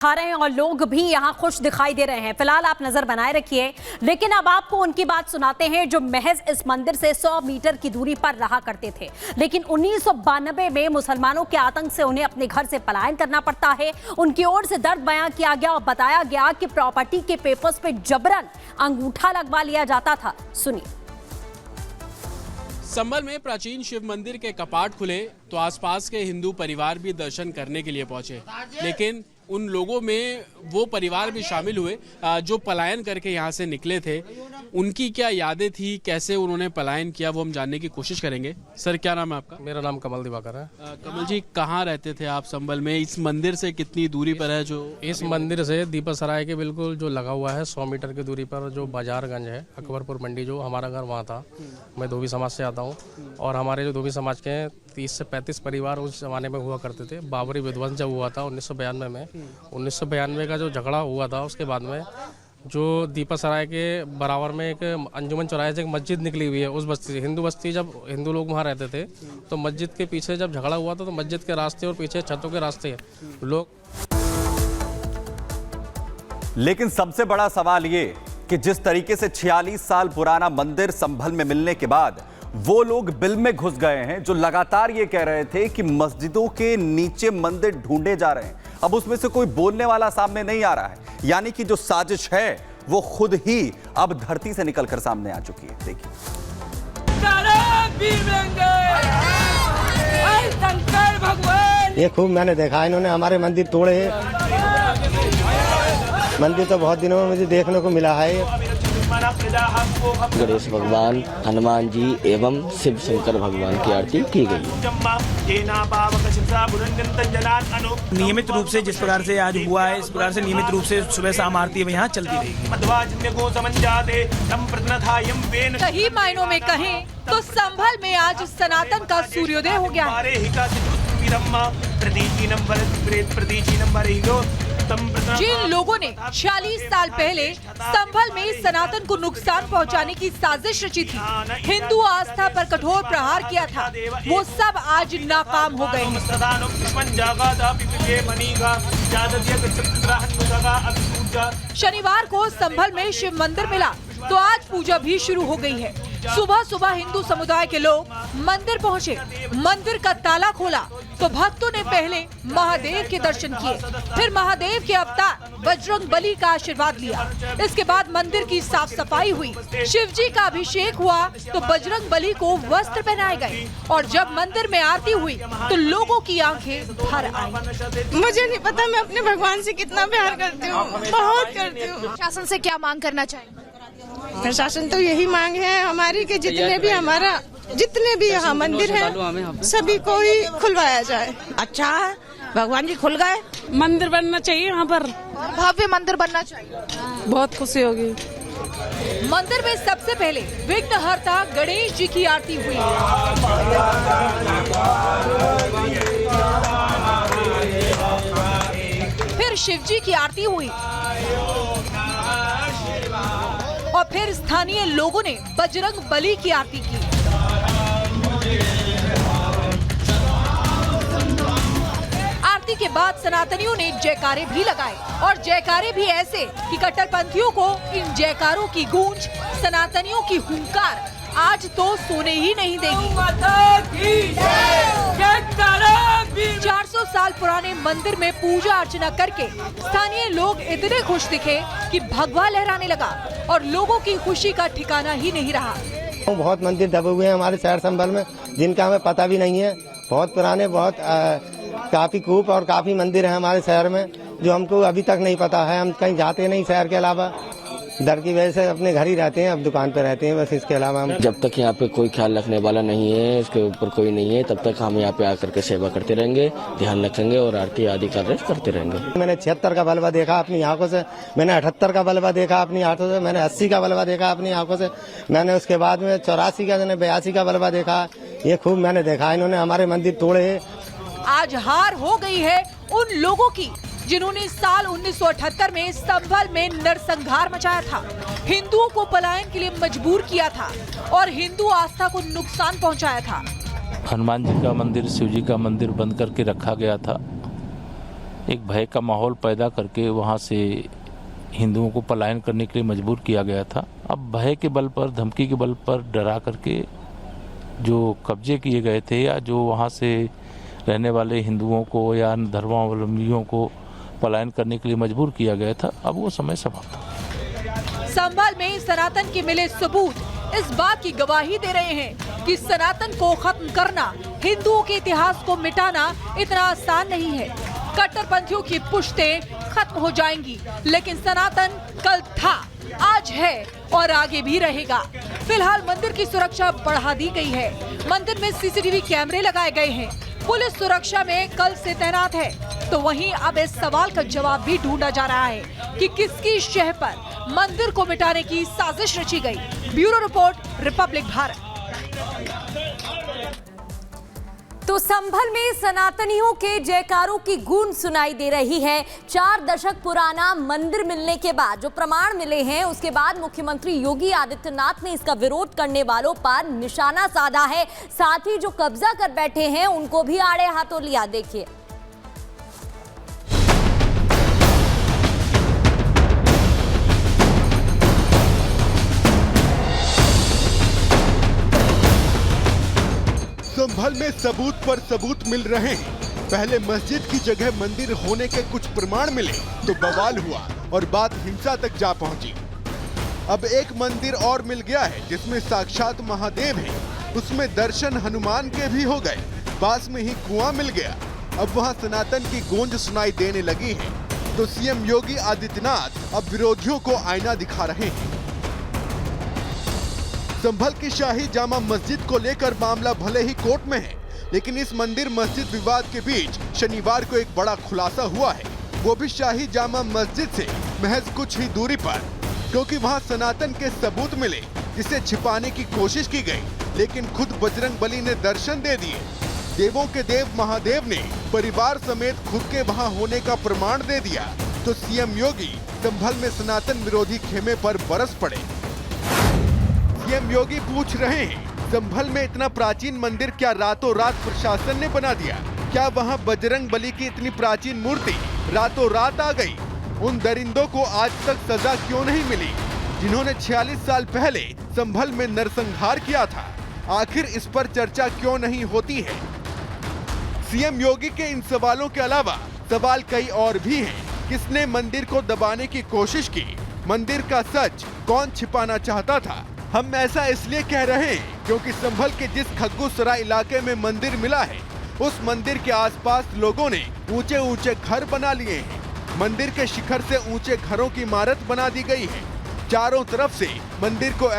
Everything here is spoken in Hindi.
खा रहे हैं और लोग भी यहाँ खुश दिखाई दे रहे हैं। फिलहाल आप नजर बनाए रखिए, लेकिन अब आपको उनकी बात सुनाते हैं जो महज इस मंदिर से 100 मीटर की दूरी पर रहा करते थे, लेकिन 1992 में मुसलमानों के आतंक से उन्हें अपने घर से पलायन करना पड़ता है। उनकी ओर से दर्द बयां किया गया और बताया गया कि प्रॉपर्टी के पेपर्स पे जबरन अंगूठा लगवा लिया जाता था। सुनिए। संभल में प्राचीन शिव मंदिर के कपाट खुले तो आसपास के हिंदू परिवार भी दर्शन करने के लिए पहुंचे, लेकिन उन लोगों में वो परिवार भी शामिल हुए जो पलायन करके यहाँ से निकले थे। उनकी क्या यादें थी, कैसे उन्होंने पलायन किया, वो हम जानने की कोशिश करेंगे। सर, क्या नाम है आपका? मेरा नाम कमल दिवाकर है। कमल जी, कहाँ रहते थे आप संभल में? इस मंदिर से कितनी दूरी पर है? जो इस मंदिर से दीपसराय के बिल्कुल जो लगा हुआ है 100 मीटर की दूरी पर जो बाजारगंज है, अकबरपुर मंडी, जो हमारा घर वहाँ था। मैं धोबी समाज से आता हूँ और हमारे जो धोबी समाज के 30 से 35 परिवार उस जमाने में हुआ करते थे। बाबरी विध्वंस जब हुआ था 1992 में, 1992 का जो झगड़ा हुआ था, उसके बाद में जो दीपसराय के बराबर में एक अंजुमन चौराहे से एक मस्जिद निकली हुई है, उस बस्ती से, हिंदू बस्ती, जब हिंदू लोग वहाँ रहते थे तो मस्जिद के पीछे जब झगड़ा हुआ था तो मस्जिद के रास्ते और पीछे छतों के रास्ते लोग। लेकिन सबसे बड़ा सवाल ये कि जिस तरीके से 46 साल पुराना मंदिर संभल में मिलने के बाद वो लोग बिल में घुस गए हैं जो लगातार ये कह रहे थे कि मस्जिदों के नीचे मंदिर ढूंढे जा रहे हैं, अब उसमें से कोई बोलने वाला सामने नहीं आ रहा है। यानी कि जो साजिश है वो खुद ही अब धरती से निकलकर सामने आ चुकी है। देखिए। ये खूब मैंने देखा, इन्होंने हमारे मंदिर तोड़े हैं। मंदिर तो बहुत दिनों में मुझे देखने को मिला है। गणेश भगवान, हनुमान जी एवं शिव शंकर भगवान की आरती की गई। नियमित रूप से जिस प्रकार से आज हुआ है, इस प्रकार से नियमित रूप से सुबह शाम आरती यहाँ चलती रहेगी। सही मायनों में कहें तो संभल में आज सनातन का सूर्योदय हो गया है। जिन लोगों ने 46 साल पहले संभल में सनातन को नुकसान पहुंचाने की साजिश रची थी, हिंदू आस्था पर कठोर प्रहार किया था, वो सब आज नाकाम हो गए। शनिवार को संभल में शिव मंदिर मिला तो आज पूजा भी शुरू हो गई है। सुबह सुबह हिंदू समुदाय के लोग मंदिर पहुंचे, मंदिर का ताला खोला तो भक्तों ने पहले महादेव के दर्शन किए, फिर महादेव के अवतार बजरंग बली का आशीर्वाद लिया। इसके बाद मंदिर की साफ सफाई हुई, शिव जी का अभिषेक हुआ तो बजरंग बली को वस्त्र पहनाए गए और जब मंदिर में आरती हुई तो लोगों की आंखें भर आई। मुझे नहीं पता मैं अपने भगवान से कितना प्यार करती हूँ, बहुत करती हूँ। प्रशासन से क्या मांग करना चाहिए? प्रशासन तो यही मांग है हमारी कि जितने भी यहाँ मंदिर है सभी को ही खुलवाया जाए। अच्छा, भगवान जी खुल गए, मंदिर बनना चाहिए यहाँ पर, भव्य मंदिर बनना चाहिए, बहुत खुशी होगी। मंदिर में सबसे पहले विघ्नहर्ता गणेश जी की आरती हुई, फिर शिव जी की आरती हुई और फिर स्थानीय लोगों ने बजरंग बली की आरती की। आरती के बाद सनातनियों ने जयकारे भी लगाए और जयकारे भी ऐसे कि कट्टरपंथियों को इन जयकारों की गूंज, सनातनियों की हुंकार आज तो सोने ही नहीं देगी। 400 साल पुराने मंदिर में पूजा अर्चना करके स्थानीय लोग इतने खुश दिखे कि भगवा लहराने लगा और लोगों की खुशी का ठिकाना ही नहीं रहा। बहुत मंदिर दबे हुए हैं हमारे शहर संभल में, जिनका हमें पता भी नहीं है। बहुत पुराने, बहुत काफी कूप और काफी मंदिर है हमारे शहर में जो हमको अभी तक नहीं पता है। हम कहीं जाते नहीं शहर के अलावा, डर की वजह से अपने घर ही रहते हैं, अब दुकान पे रहते हैं बस। इसके अलावा हम जब तक यहाँ पे कोई ख्याल रखने वाला नहीं है, इसके ऊपर कोई नहीं है, तब तक हम यहाँ पे आकर के सेवा करते रहेंगे, ध्यान रखेंगे और आरती आदि कार्य करते रहेंगे। मैंने 76 का बलवा देखा अपनी आंखों से, मैंने 78 का बलवा देखा अपनी आंखों से, मैंने 80 का बलवा देखा अपनी आंखों से, मैंने उसके बाद में 84 का, मैंने 82 का बलवा देखा। ये खूब मैंने देखा, इन्होंने हमारे मंदिर तोड़े हैं। आज हार हो गई है उन लोगों की जिन्होंने साल 1978 में संभल में नरसंहार मचाया था, हिंदुओं को पलायन के लिए मजबूर किया था और हिंदू आस्था को नुकसान पहुंचाया था। हनुमान जी का मंदिर, शिव जी का मंदिर बंद करके रखा गया था। एक भय का माहौल पैदा करके वहाँ से हिंदुओं को पलायन करने के लिए मजबूर किया गया था। अब भय के बल पर, धमकी के बल पर डरा करके जो कब्जे किए गए थे या जो वहाँ से रहने वाले हिंदुओं को या धर्मावलंबियों को पलायन करने के लिए मजबूर किया गया था, अब वो समय समाप्त हो। संभल में सनातन के मिले सबूत इस बात की गवाही दे रहे हैं कि सनातन को खत्म करना, हिंदुओं के इतिहास को मिटाना इतना आसान नहीं है। कट्टरपंथियों की पुश्तें खत्म हो जाएंगी, लेकिन सनातन कल था, आज है और आगे भी रहेगा। फिलहाल मंदिर की सुरक्षा बढ़ा दी गई है। मंदिर में सीसीटीवी कैमरे लगाए गए हैं। पुलिस सुरक्षा में कल से तैनात है। तो वहीं अब इस सवाल का जवाब भी ढूंढा जा रहा है कि किसकी शह पर मंदिर को मिटाने की साजिश रची गई। Bureau report, Republic Bharat. तो संभल में सनातनियों के जयकारों की गूंज सुनाई दे रही है। 4 दशक पुराना मंदिर मिलने के बाद, जो प्रमाण मिले हैं, उसके बाद मुख्यमंत्री योगी आदित्यनाथ ने इसका विरोध करने वालों पर निशाना साधा है। साथ ही जो कब्जा कर बैठे हैं उनको भी आड़े हाथों लिया। देखिए, संभल में सबूत पर सबूत मिल रहे हैं। पहले मस्जिद की जगह मंदिर होने के कुछ प्रमाण मिले तो बवाल हुआ और बात हिंसा तक जा पहुंची। अब एक मंदिर और मिल गया है जिसमें साक्षात महादेव है। उसमें दर्शन हनुमान के भी हो गए। पास में ही कुआं मिल गया। अब वहां सनातन की गूंज सुनाई देने लगी है। तो सीएम योगी आदित्यनाथ अब विरोधियों को आईना दिखा रहे हैं। संभल की शाही जामा मस्जिद को लेकर मामला भले ही कोर्ट में है, लेकिन इस मंदिर मस्जिद विवाद के बीच शनिवार को एक बड़ा खुलासा हुआ है। वो भी शाही जामा मस्जिद से महज कुछ ही दूरी पर, क्योंकि वहां सनातन के सबूत मिले जिसे छिपाने की कोशिश की गई, लेकिन खुद बजरंगबली ने दर्शन दे दिए। देवों के देव महादेव ने परिवार समेत खुद के वहां होने का प्रमाण दे दिया। तो सीएम योगी संभल में सनातन विरोधी खेमे पर बरस पड़े। सीएम योगी पूछ रहे हैं, संभल में इतना प्राचीन मंदिर क्या रातों रात प्रशासन ने बना दिया? क्या वहां बजरंगबली की इतनी प्राचीन मूर्ति रातों रात आ गई? उन दरिंदों को आज तक सजा क्यों नहीं मिली जिन्होंने 46 साल पहले संभल में नरसंहार किया था? आखिर इस पर चर्चा क्यों नहीं होती है? सीएम योगी के इन सवालों के अलावा सवाल कई और भी हैं। किसने मंदिर को दबाने की कोशिश की? मंदिर का सच कौन छिपाना चाहता था? हम ऐसा इसलिए कह रहे हैं क्योंकि संभल के जिस खग्गू सराय इलाके में मंदिर मिला है, उस मंदिर के आसपास लोगों ने ऊंचे ऊंचे घर बना लिए हैं। मंदिर के शिखर से ऊंचे घरों की इमारत बना दी गई है। चारों तरफ से मंदिर को